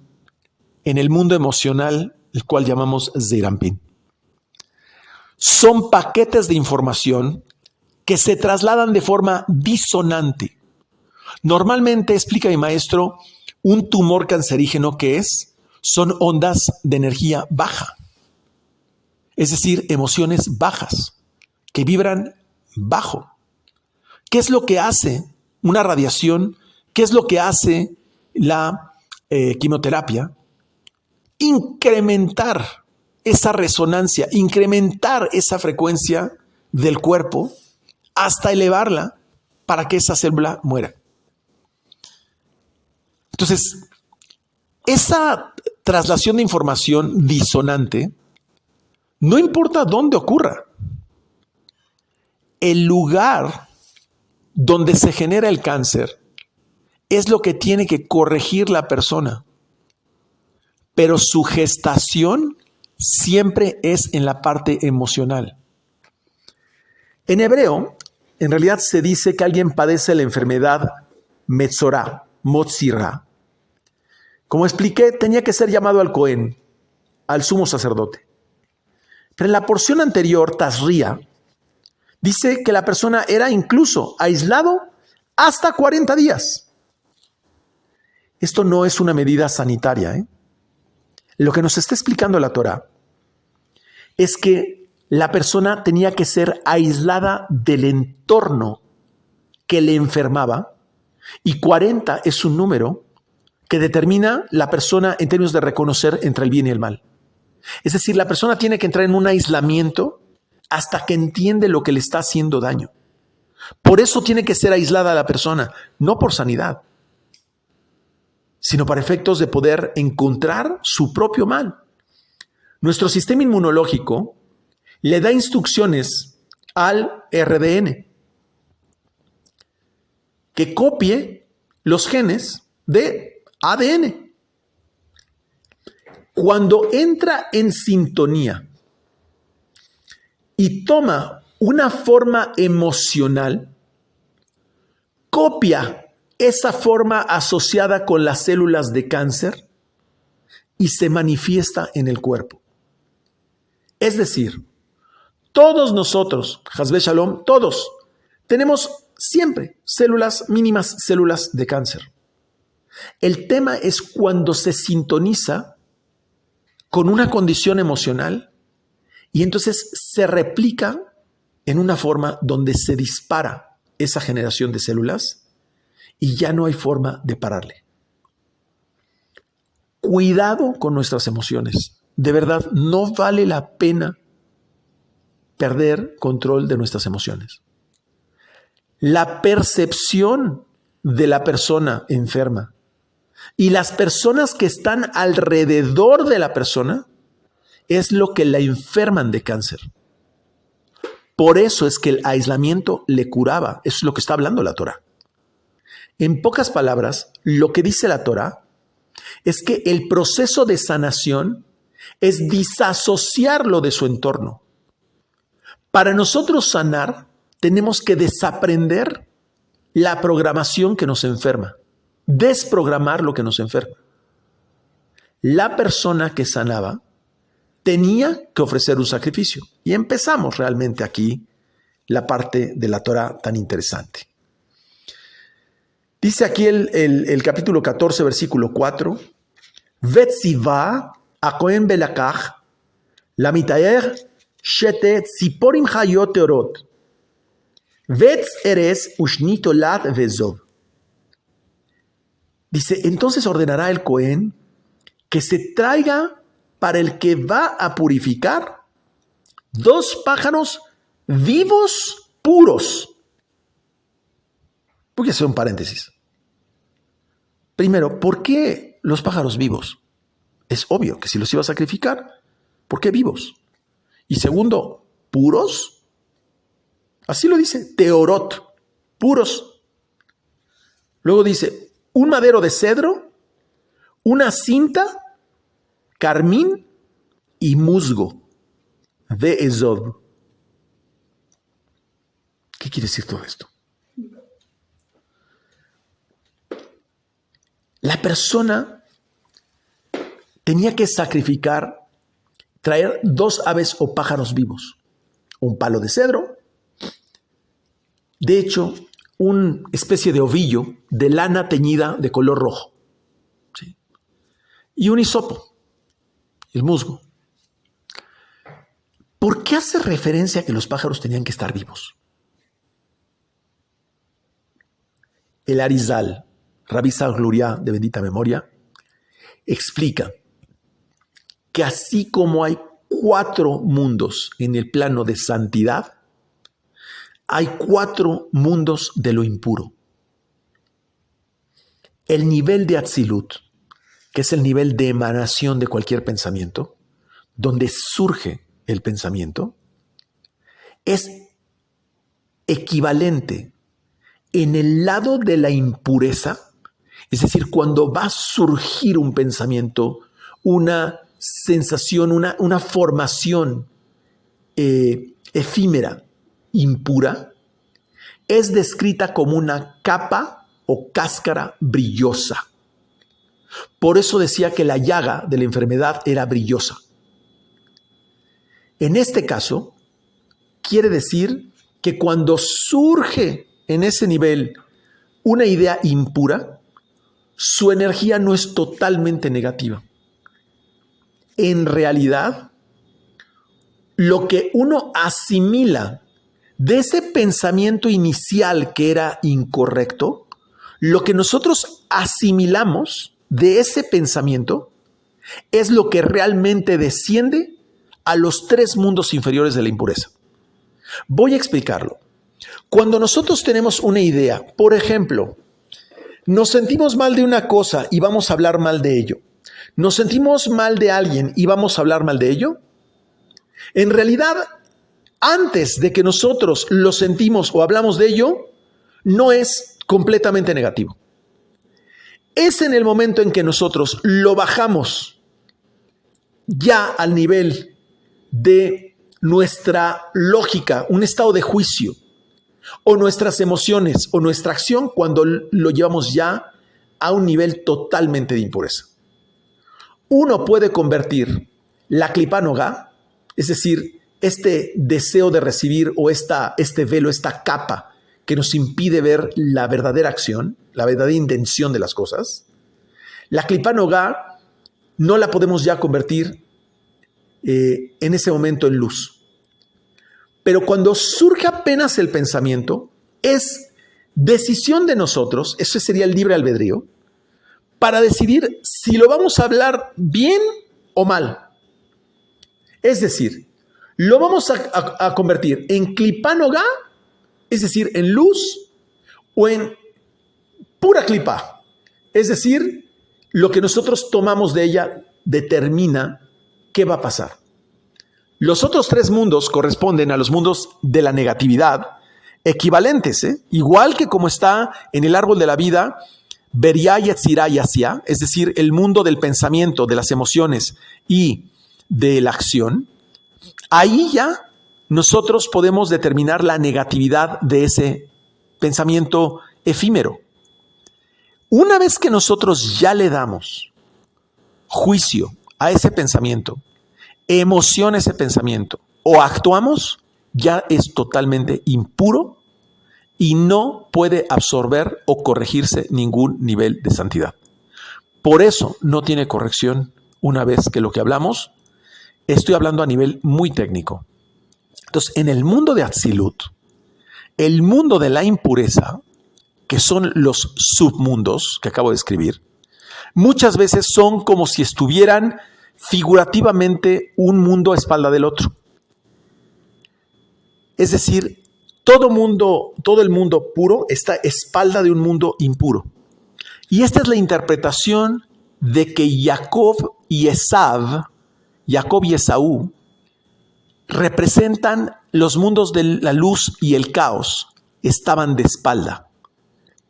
Speaker 1: en el mundo emocional, el cual llamamos Zeir Anpin. Son paquetes de información que se trasladan de forma disonante. Normalmente, explica mi maestro, un tumor cancerígeno que son ondas de energía baja. Es decir, emociones bajas, que vibran bajo. ¿Qué es lo que hace una radiación? ¿Qué es lo que hace la quimioterapia? Incrementar esa resonancia, incrementar esa frecuencia del cuerpo hasta elevarla para que esa célula muera. Entonces, esa traslación de información disonante, no importa dónde ocurra, el lugar donde se genera el cáncer es lo que tiene que corregir la persona. Pero su gestación siempre es en la parte emocional. En hebreo, en realidad se dice que alguien padece la enfermedad Metzorá, Motzirá. Como expliqué, tenía que ser llamado al Cohen, al sumo sacerdote. Pero en la porción anterior, Tazría, dice que la persona era incluso aislado hasta 40 días. Esto no es una medida sanitaria, ¿eh? Lo que nos está explicando la Torá es que la persona tenía que ser aislada del entorno que le enfermaba, y 40 es un número que determina la persona en términos de reconocer entre el bien y el mal. Es decir, la persona tiene que entrar en un aislamiento hasta que entiende lo que le está haciendo daño. Por eso tiene que ser aislada la persona, no por sanidad, sino para efectos de poder encontrar su propio mal. Nuestro sistema inmunológico le da instrucciones al RDN que copie los genes de ADN. Cuando entra en sintonía y toma una forma emocional, copia esa forma asociada con las células de cáncer y se manifiesta en el cuerpo. Es decir, todos nosotros, Hasbe Shalom, todos, tenemos siempre mínimas células de cáncer. El tema es cuando se sintoniza con una condición emocional y entonces se replica en una forma donde se dispara esa generación de células y ya no hay forma de pararle. Cuidado con nuestras emociones. De verdad, no vale la pena perder control de nuestras emociones. La percepción de la persona enferma y las personas que están alrededor de la persona es lo que la enferman de cáncer. Por eso es que el aislamiento le curaba. Eso es lo que está hablando la Torá. En pocas palabras, lo que dice la Torá es que el proceso de sanación es disasociarlo de su entorno. Para nosotros sanar, tenemos que desaprender la programación que nos enferma. desprogramar lo que nos enferma. La persona que sanaba tenía que ofrecer un sacrificio. Y empezamos realmente aquí la parte de la Torah tan interesante. Dice aquí el capítulo 14, versículo 4, Vetziva akohen belakach lamitaer shete tziporim hayot teorot vetz eres ushnitolat vezov. Dice, entonces ordenará el Cohen que se traiga para el que va a purificar 2 pájaros vivos puros. Voy a hacer un paréntesis. Primero, ¿por qué los pájaros vivos? Es obvio que si los iba a sacrificar, ¿por qué vivos? Y segundo, ¿puros? Así lo dice, teorot, puros. Luego dice, un madero de cedro, una cinta, carmín y musgo de Ezov. ¿Qué quiere decir todo esto? La persona tenía que sacrificar, traer 2 aves o pájaros vivos, un palo de cedro, de hecho, una especie de ovillo de lana teñida de color rojo, ¿sí? Y un hisopo, el musgo. ¿Por qué hace referencia a que los pájaros tenían que estar vivos? El Arizal, Rabbi Isaac Luria, de bendita memoria, explica que así como hay 4 mundos en el plano de santidad, hay 4 mundos de lo impuro. El nivel de Atzilut, que es el nivel de emanación de cualquier pensamiento, donde surge el pensamiento, es equivalente en el lado de la impureza, es decir, cuando va a surgir un pensamiento, una sensación, una formación efímera, impura, es descrita como una capa o cáscara brillosa. Por eso decía que la llaga de la enfermedad era brillosa. En este caso, quiere decir que cuando surge en ese nivel una idea impura, su energía no es totalmente negativa. En realidad, lo que uno asimila de ese pensamiento inicial que era incorrecto, lo que nosotros asimilamos de ese pensamiento es lo que realmente desciende a los 3 mundos inferiores de la impureza. Voy a explicarlo. Cuando nosotros tenemos una idea, por ejemplo, nos sentimos mal de una cosa y vamos a hablar mal de ello. Nos sentimos mal de alguien y vamos a hablar mal de ello. En realidad, antes de que nosotros lo sentimos o hablamos de ello, no es completamente negativo. Es en el momento en que nosotros lo bajamos ya al nivel de nuestra lógica, un estado de juicio, o nuestras emociones o nuestra acción, cuando lo llevamos ya a un nivel totalmente de impureza. Uno puede convertir la klipa nogá, es decir, este deseo de recibir o este velo, esta capa que nos impide ver la verdadera acción, la verdadera intención de las cosas, la klipa nogá no la podemos ya convertir en ese momento en luz. Pero cuando surge apenas el pensamiento, es decisión de nosotros, eso sería el libre albedrío, para decidir si lo vamos a hablar bien o mal. Es decir, lo vamos a convertir en klipa nogá, es decir, en luz, o en pura klipa, es decir, lo que nosotros tomamos de ella determina qué va a pasar. Los otros 3 mundos corresponden a los mundos de la negatividad, equivalentes, igual que como está en el árbol de la vida, Beriá, Yetzirá y Asiá, es decir, el mundo del pensamiento, de las emociones y de la acción. Ahí ya nosotros podemos determinar la negatividad de ese pensamiento efímero. Una vez que nosotros ya le damos juicio a ese pensamiento, emoción a ese pensamiento, o actuamos, ya es totalmente impuro y no puede absorber o corregirse ningún nivel de santidad. Por eso no tiene corrección una vez que lo que hablamos, estoy hablando a nivel muy técnico. Entonces, en el mundo de Atzilut, el mundo de la impureza, que son los submundos que acabo de escribir, muchas veces son como si estuvieran figurativamente un mundo a espalda del otro. Es decir, todo el mundo puro está a espalda de un mundo impuro. Y esta es la interpretación de que Jacob y Esaú representan los mundos de la luz y el caos. Estaban de espalda,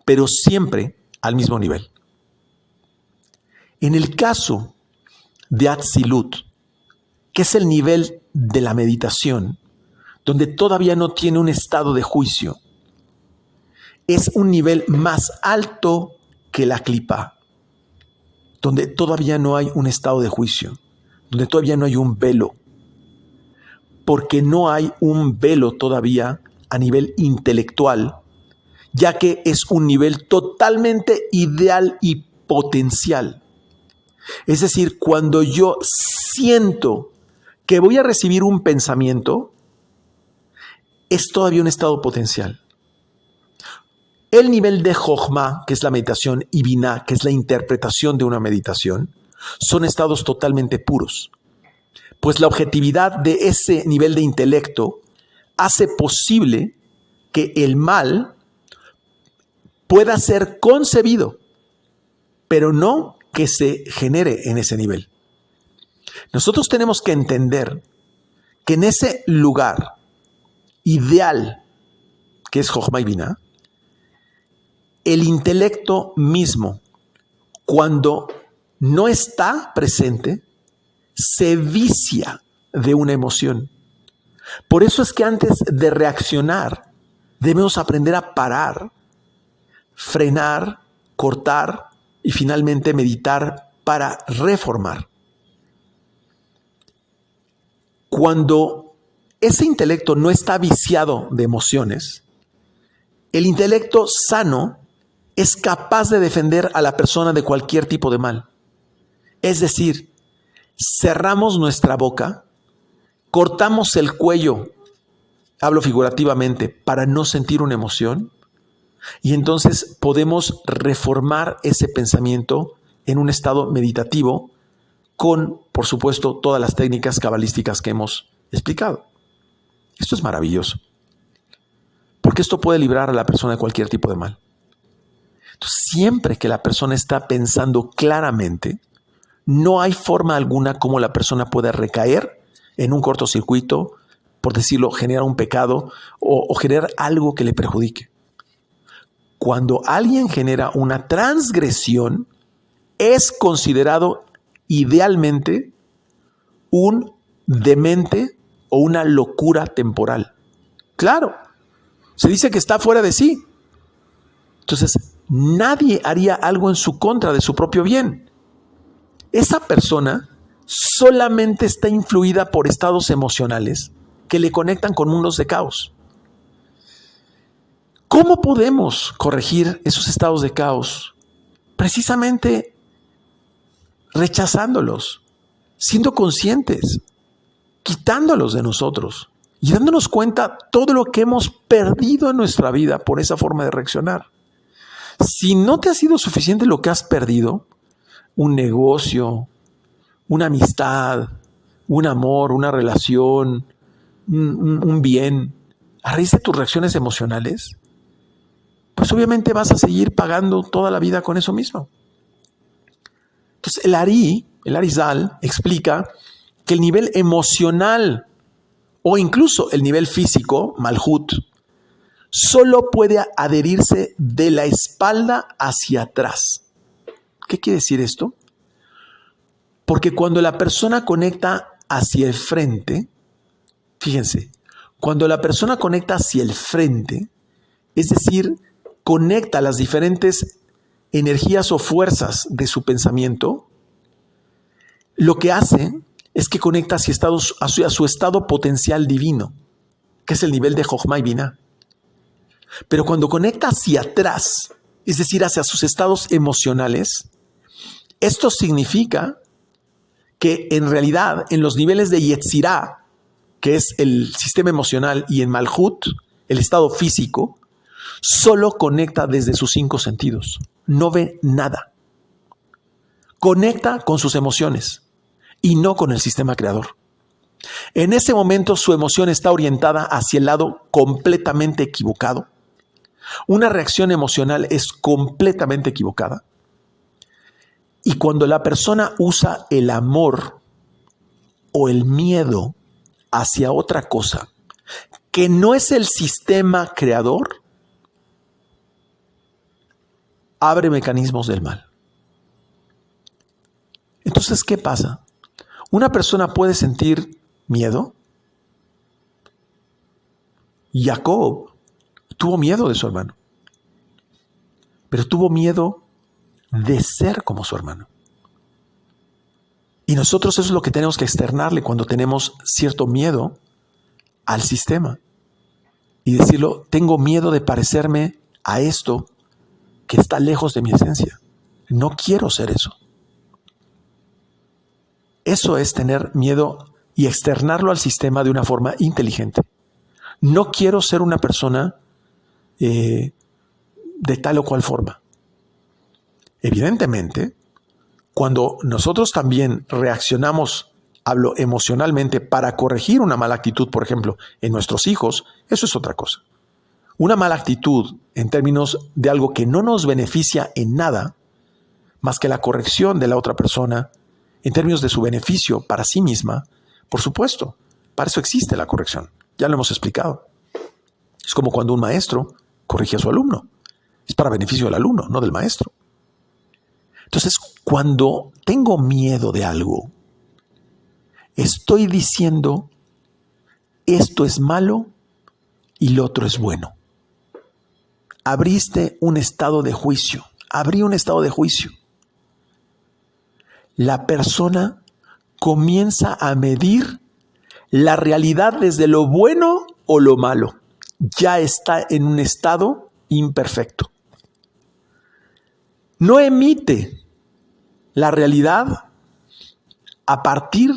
Speaker 1: pero siempre al mismo nivel. En el caso de Atzilut, que es el nivel de la meditación, donde todavía no tiene un estado de juicio, es un nivel más alto que la Klipá, donde todavía no hay un estado de juicio, donde todavía no hay un velo, porque no hay un velo todavía a nivel intelectual, ya que es un nivel totalmente ideal y potencial. Es decir, cuando yo siento que voy a recibir un pensamiento, es todavía un estado potencial. El nivel de Jochma, que es la meditación, y Binah, que es la interpretación de una meditación, son estados totalmente puros. Pues la objetividad de ese nivel de intelecto hace posible que el mal pueda ser concebido, pero no que se genere en ese nivel. Nosotros tenemos que entender que en ese lugar ideal, que es Jochma y Binah, el intelecto mismo, cuando no está presente, se vicia de una emoción. Por eso es que antes de reaccionar, debemos aprender a parar, frenar, cortar y finalmente meditar para reformar. Cuando ese intelecto no está viciado de emociones, el intelecto sano es capaz de defender a la persona de cualquier tipo de mal. Es decir, cerramos nuestra boca, cortamos el cuello, hablo figurativamente, para no sentir una emoción, y entonces podemos reformar ese pensamiento en un estado meditativo con, por supuesto, todas las técnicas cabalísticas que hemos explicado. Esto es maravilloso, porque esto puede librar a la persona de cualquier tipo de mal. Entonces, siempre que la persona está pensando claramente, no hay forma alguna como la persona pueda recaer en un cortocircuito, por decirlo, generar un pecado o generar algo que le perjudique. Cuando alguien genera una transgresión, es considerado idealmente un demente o una locura temporal. Claro, se dice que está fuera de sí. Entonces, nadie haría algo en su contra de su propio bien. Esa persona solamente está influida por estados emocionales que le conectan con mundos de caos. ¿Cómo podemos corregir esos estados de caos? Precisamente rechazándolos, siendo conscientes, quitándolos de nosotros y dándonos cuenta todo lo que hemos perdido en nuestra vida por esa forma de reaccionar. Si no te ha sido suficiente lo que has perdido, un negocio, una amistad, un amor, una relación, un bien, a raíz de tus reacciones emocionales, pues obviamente vas a seguir pagando toda la vida con eso mismo. Entonces el Arizal explica que el nivel emocional o incluso el nivel físico, Malhut, solo puede adherirse de la espalda hacia atrás. ¿Qué quiere decir esto? Porque cuando la persona conecta hacia el frente, fíjense, cuando la persona conecta hacia el frente, es decir, conecta las diferentes energías o fuerzas de su pensamiento, lo que hace es que conecta hacia su estado potencial divino, que es el nivel de Jochma y Binah. Pero cuando conecta hacia atrás, es decir, hacia sus estados emocionales, esto significa que en realidad en los niveles de Yetzirah, que es el sistema emocional, y en Malhut, el estado físico, solo conecta desde sus 5 sentidos. No ve nada. Conecta con sus emociones y no con el sistema creador. En ese momento su emoción está orientada hacia el lado completamente equivocado. Una reacción emocional es completamente equivocada. Y cuando la persona usa el amor o el miedo hacia otra cosa que no es el sistema creador, abre mecanismos del mal. Entonces, ¿qué pasa? Una persona puede sentir miedo. Jacob tuvo miedo de su hermano, pero tuvo miedo de ser como su hermano. Y nosotros eso es lo que tenemos que externarle cuando tenemos cierto miedo al sistema. Y decirlo, tengo miedo de parecerme a esto que está lejos de mi esencia. No quiero ser eso. Eso es tener miedo y externarlo al sistema de una forma inteligente. No quiero ser una persona de tal o cual forma. Evidentemente, cuando nosotros también reaccionamos, hablo emocionalmente, para corregir una mala actitud, por ejemplo, en nuestros hijos, eso es otra cosa. Una mala actitud en términos de algo que no nos beneficia en nada, más que la corrección de la otra persona, en términos de su beneficio para sí misma, por supuesto, para eso existe la corrección. Ya lo hemos explicado. Es como cuando un maestro corrige a su alumno. Es para beneficio del alumno, no del maestro. Entonces, cuando tengo miedo de algo, estoy diciendo, esto es malo y lo otro es bueno. Abriste un estado de juicio. Abrí un estado de juicio. La persona comienza a medir la realidad desde lo bueno o lo malo. Ya está en un estado imperfecto. No emite la realidad a partir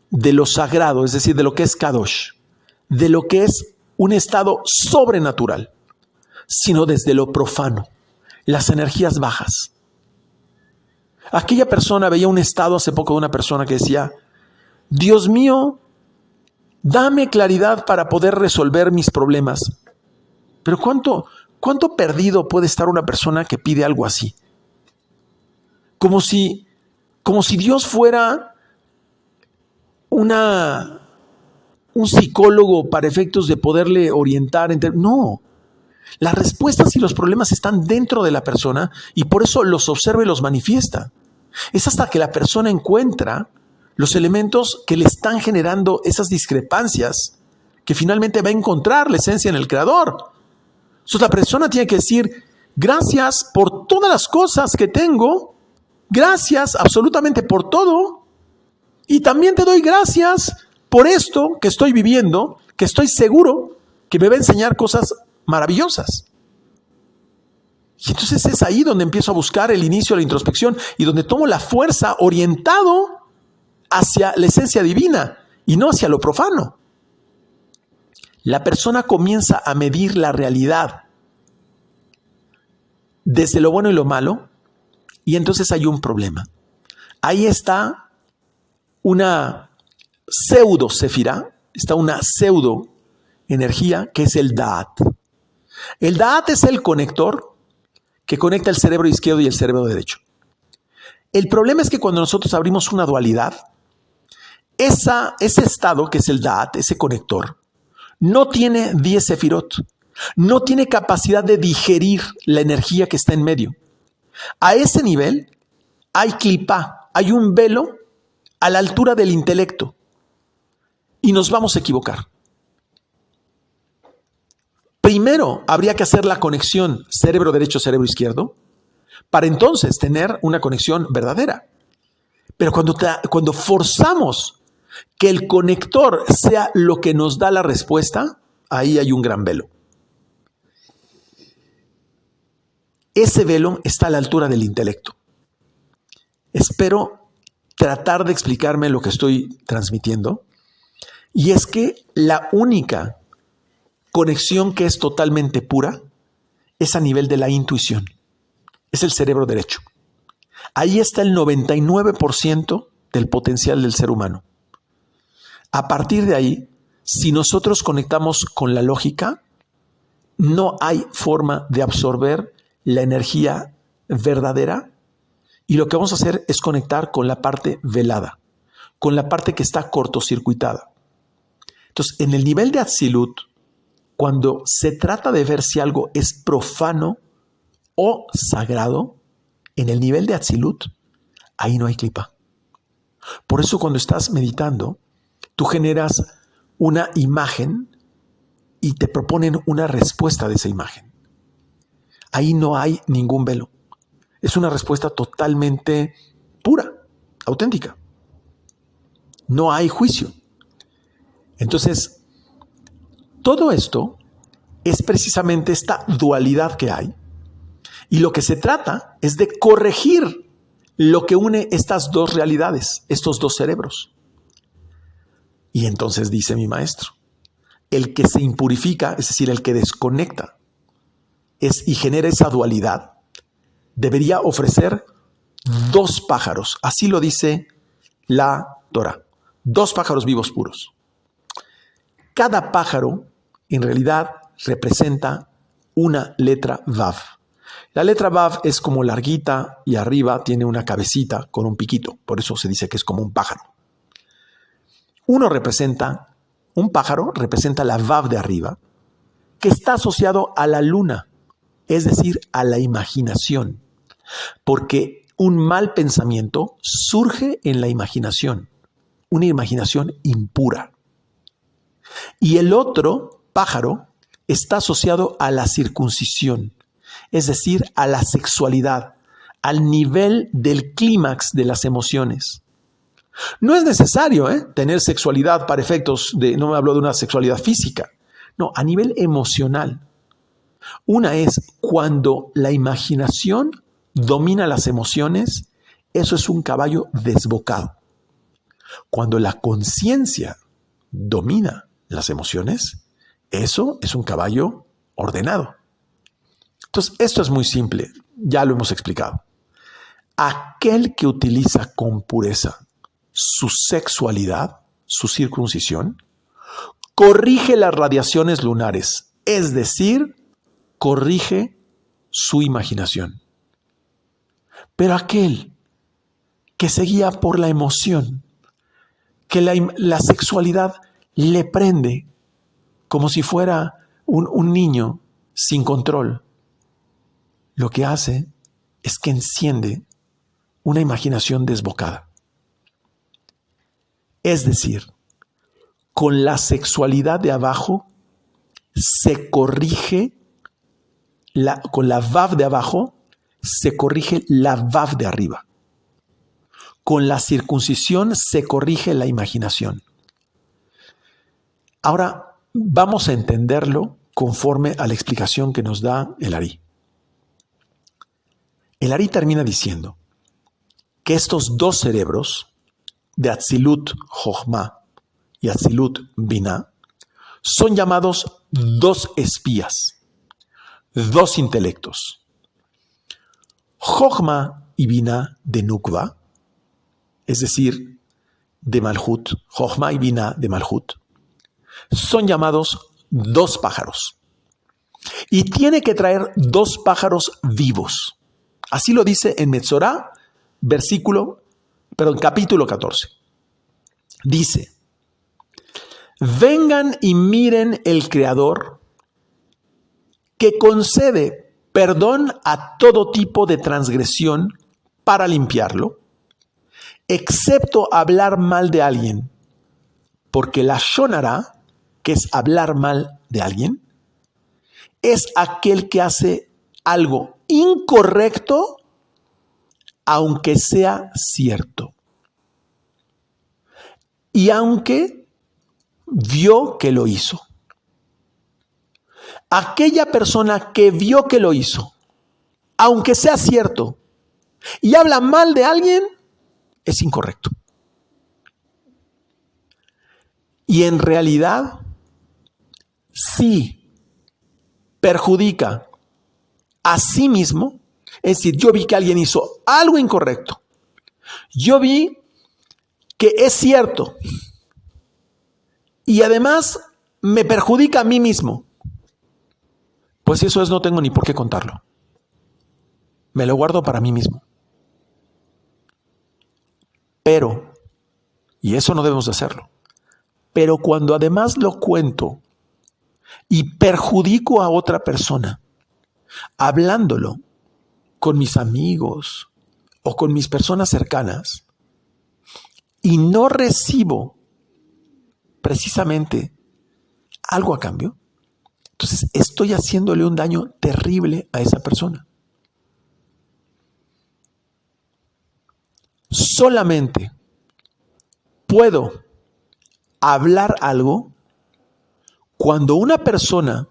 Speaker 1: de lo sagrado, es decir, de lo que es Kadosh, de lo que es un estado sobrenatural, sino desde lo profano, las energías bajas. Aquella persona veía un estado hace poco de una persona que decía, Dios mío, dame claridad para poder resolver mis problemas. Pero ¿cuánto perdido puede estar una persona que pide algo así? Como si Dios fuera un psicólogo para efectos de poderle orientar. No, las respuestas y los problemas están dentro de la persona y por eso los observa y los manifiesta. Es hasta que la persona encuentra los elementos que le están generando esas discrepancias que finalmente va a encontrar la esencia en el Creador. Entonces la persona tiene que decir, gracias por todas las cosas que tengo, gracias absolutamente por todo, y también te doy gracias por esto que estoy viviendo, que estoy seguro que me va a enseñar cosas maravillosas. Y entonces es ahí donde empiezo a buscar el inicio de la introspección y donde tomo la fuerza orientado hacia la esencia divina y no hacia lo profano. La persona comienza a medir la realidad desde lo bueno y lo malo y entonces hay un problema. Ahí está una pseudo sefirá, está una pseudo energía que es el Da'at. El Da'at es el conector que conecta el cerebro izquierdo y el cerebro derecho. El problema es que cuando nosotros abrimos una dualidad, ese estado que es el Da'at, ese conector, no tiene 10 sefirot, no tiene capacidad de digerir la energía que está en medio. A ese nivel hay clipá, hay un velo a la altura del intelecto y nos vamos a equivocar. Primero habría que hacer la conexión cerebro derecho, cerebro izquierdo, para entonces tener una conexión verdadera. Pero cuando forzamos que el conector sea lo que nos da la respuesta, ahí hay un gran velo. Ese velo está a la altura del intelecto. Espero tratar de explicarme lo que estoy transmitiendo. Y es que la única conexión que es totalmente pura es a nivel de la intuición. Es el cerebro derecho. Ahí está el 99% del potencial del ser humano. A partir de ahí, si nosotros conectamos con la lógica, no hay forma de absorber la energía verdadera, y lo que vamos a hacer es conectar con la parte velada, con la parte que está cortocircuitada. Entonces, en el nivel de Atzilut, cuando se trata de ver si algo es profano o sagrado, en el nivel de Atzilut, ahí no hay klipa. Por eso cuando estás meditando, tú generas una imagen y te proponen una respuesta de esa imagen. Ahí no hay ningún velo. Es una respuesta totalmente pura, auténtica. No hay juicio. Entonces, todo esto es precisamente esta dualidad que hay. Y lo que se trata es de corregir lo que une estas dos realidades, estos dos cerebros. Y entonces dice mi maestro, el que se impurifica, es decir, el que desconecta y genera esa dualidad, debería ofrecer 2 pájaros. Así lo dice la Torah. 2 pájaros vivos puros. Cada pájaro en realidad representa una letra Vav. La letra Vav es como larguita y arriba tiene una cabecita con un piquito. Por eso se dice que es como un pájaro. Un pájaro representa la Vav de arriba, que está asociado a la luna, es decir, a la imaginación. Porque un mal pensamiento surge en la imaginación, una imaginación impura. Y el otro pájaro está asociado a la circuncisión, es decir, a la sexualidad, al nivel del clímax de las emociones. No es necesario tener sexualidad para efectos no me hablo de una sexualidad física, no, a nivel emocional. Una es cuando la imaginación domina las emociones, eso es un caballo desbocado. Cuando la conciencia domina las emociones, eso es un caballo ordenado. Entonces, esto es muy simple, ya lo hemos explicado. Aquel que utiliza con pureza su sexualidad, su circuncisión, corrige las radiaciones lunares, es decir, corrige su imaginación. Pero aquel que se guía por la emoción, que la sexualidad le prende como si fuera un niño sin control, lo que hace es que enciende una imaginación desbocada. Es decir, con la sexualidad de abajo se corrige, con la Vav de abajo se corrige la Vav de arriba. Con la circuncisión se corrige la imaginación. Ahora vamos a entenderlo conforme a la explicación que nos da el Ari. El Ari termina diciendo que estos 2 cerebros, de Atzilut Jochma y Atzilut Binah, son llamados 2 espías, 2 intelectos. Jochma y Binah de Nukva, es decir, de Malhut, Jochma y Binah de Malhut, son llamados 2 pájaros. Y tiene que traer 2 pájaros vivos. Así lo dice en Metzorá, capítulo 14. Dice, vengan y miren el Creador que concede perdón a todo tipo de transgresión para limpiarlo, excepto hablar mal de alguien, porque la Lashon Hara, que es hablar mal de alguien, es aquel que hace algo incorrecto aunque sea cierto. Y aunque vio que lo hizo. Aquella persona que vio que lo hizo, aunque sea cierto, y habla mal de alguien, es incorrecto. Y en realidad, sí perjudica a sí mismo. Es decir, yo vi que alguien hizo algo incorrecto. Yo vi que es cierto. Y además me perjudica a mí mismo. Pues eso no tengo ni por qué contarlo. Me lo guardo para mí mismo. Pero, y eso no debemos de hacerlo, pero cuando además lo cuento y perjudico a otra persona, hablándolo con mis amigos o con mis personas cercanas, y no recibo precisamente algo a cambio, entonces estoy haciéndole un daño terrible a esa persona. Solamente puedo hablar algo cuando una persona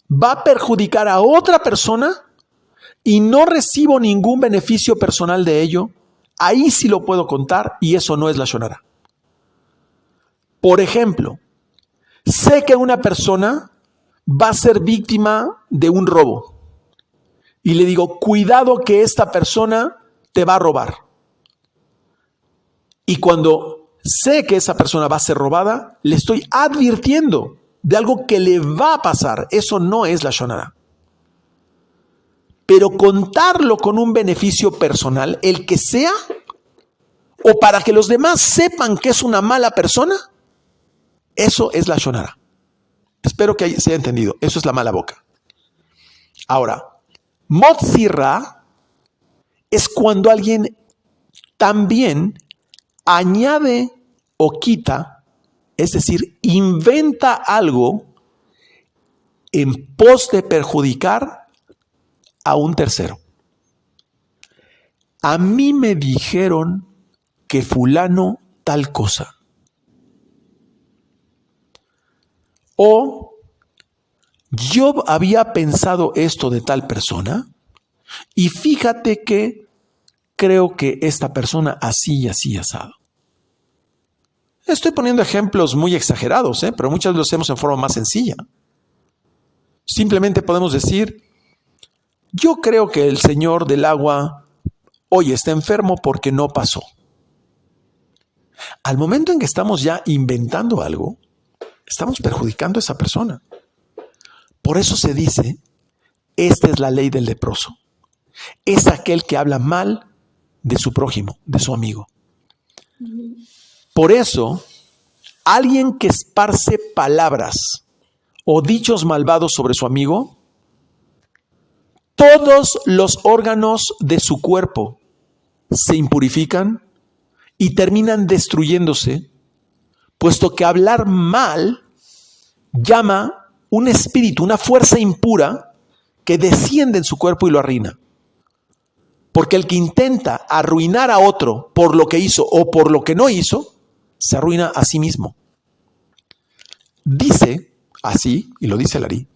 Speaker 1: va a perjudicar a otra persona y no recibo ningún beneficio personal de ello. Ahí sí lo puedo contar y eso no es lashon hara. Por ejemplo, sé que una persona va a ser víctima de un robo y le digo, cuidado que esta persona te va a robar. Y cuando sé que esa persona va a ser robada, le estoy advirtiendo de algo que le va a pasar. Eso no es lashon hara. Pero contarlo con un beneficio personal, el que sea, o para que los demás sepan que es una mala persona, eso es lashon hara. Espero que se haya entendido. Eso es la mala boca. Ahora, motzi ra es cuando alguien también añade o quita, es decir, inventa algo en pos de perjudicar a un tercero. A mí me dijeron que fulano tal cosa. O yo había pensado esto de tal persona y fíjate que creo que esta persona así y así asado. Estoy poniendo ejemplos muy exagerados, pero muchas veces lo hacemos en forma más sencilla. Simplemente podemos decir, yo creo que el señor del agua hoy está enfermo porque no pasó. Al momento en que estamos ya inventando algo, estamos perjudicando a esa persona. Por eso se dice, esta es la ley del leproso. Es aquel que habla mal de su prójimo, de su amigo. Por eso, alguien que esparce palabras o dichos malvados sobre su amigo, todos los órganos de su cuerpo se impurifican y terminan destruyéndose, puesto que hablar mal llama un espíritu, una fuerza impura que desciende en su cuerpo y lo arruina. Porque el que intenta arruinar a otro por lo que hizo o por lo que no hizo, se arruina a sí mismo. Dice así, y lo dice el Ari,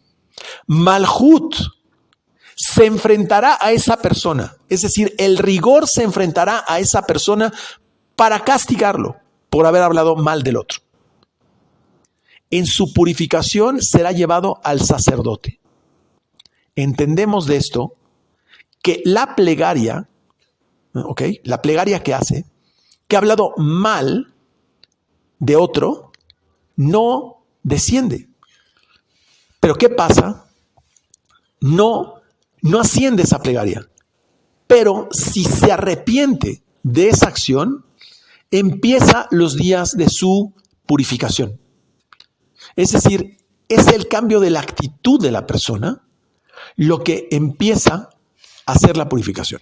Speaker 1: Malhut se enfrentará a esa persona, es decir, el rigor se enfrentará a esa persona para castigarlo por haber hablado mal del otro. En su purificación será llevado al sacerdote. Entendemos de esto que la plegaria, la plegaria que hace, que ha hablado mal de otro, no desciende. Pero ¿qué pasa? No asciende esa plegaria. Pero si se arrepiente de esa acción, empieza los días de su purificación. Es decir, es el cambio de la actitud de la persona lo que empieza a hacer la purificación.